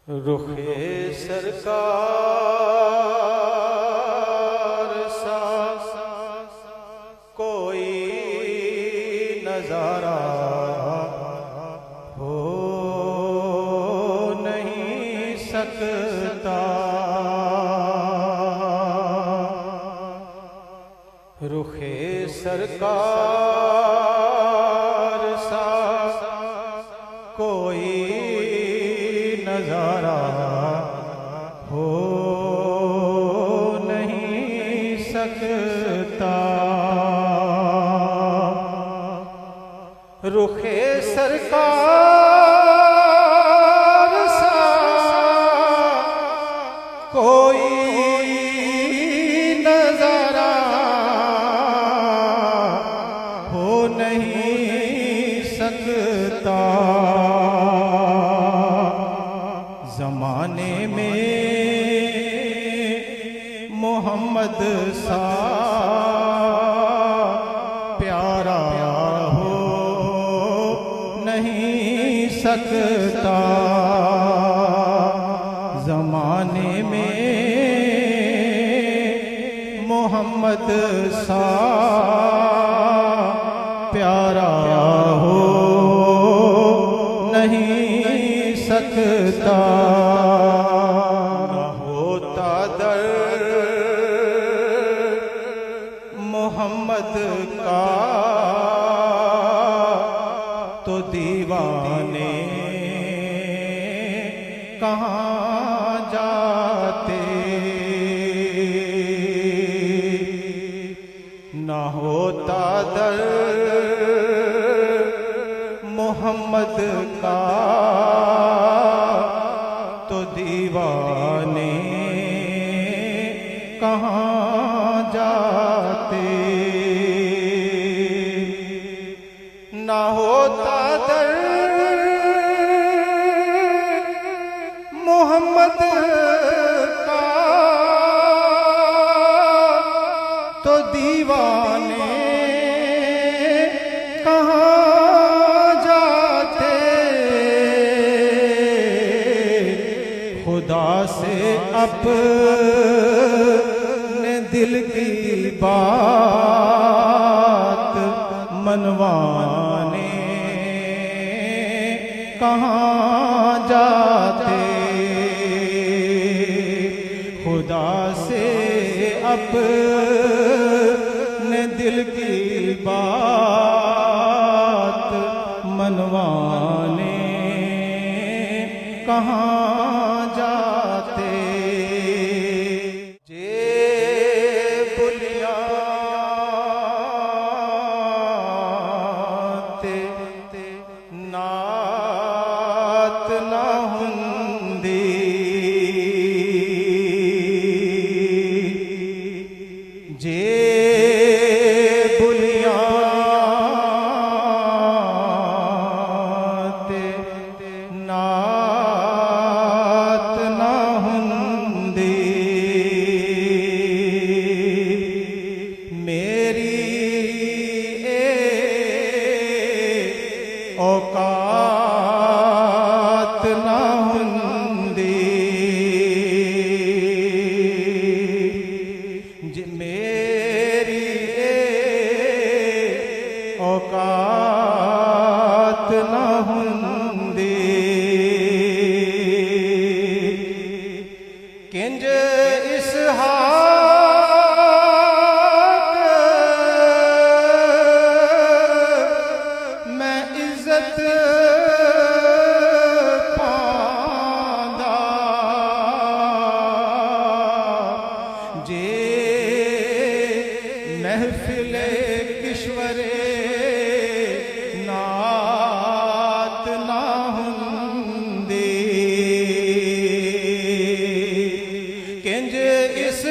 रुखे सरकार सा कोई नजारा हो नहीं सकता। रुखे सरकार सा कोई नजारा हो नहीं सकता। रुखे सरकार सा कोई नजारा हो नहीं सकता। ज़माने में मोहम्मद सा प्यारा हो नहीं सकता। ज़माने में मोहम्मद सा प्यारा हो नहीं सकता। मोहम्मद का तो दीवाने कहाँ जाते। ना होता दर मोहम्मद का तो दीवाने कहाँ जाते। ना होता दर मोहम्मद का तो दीवाने कहाँ जाते। खुदा से अपने दिल की बात मनवाने कहाँ जाते। खुदा से अपने दिल की बात मनवाने कहाँ जाते। नात ना हुंदी जे बुलियां ते नात ना हुंदी। मेरी औकात ना हुंदी जे मेरी औकात ना हुंदी। किंज इस मैं इज्जत पांदा जे महफिले किश्वरे नात ना हुंदी। किंज इस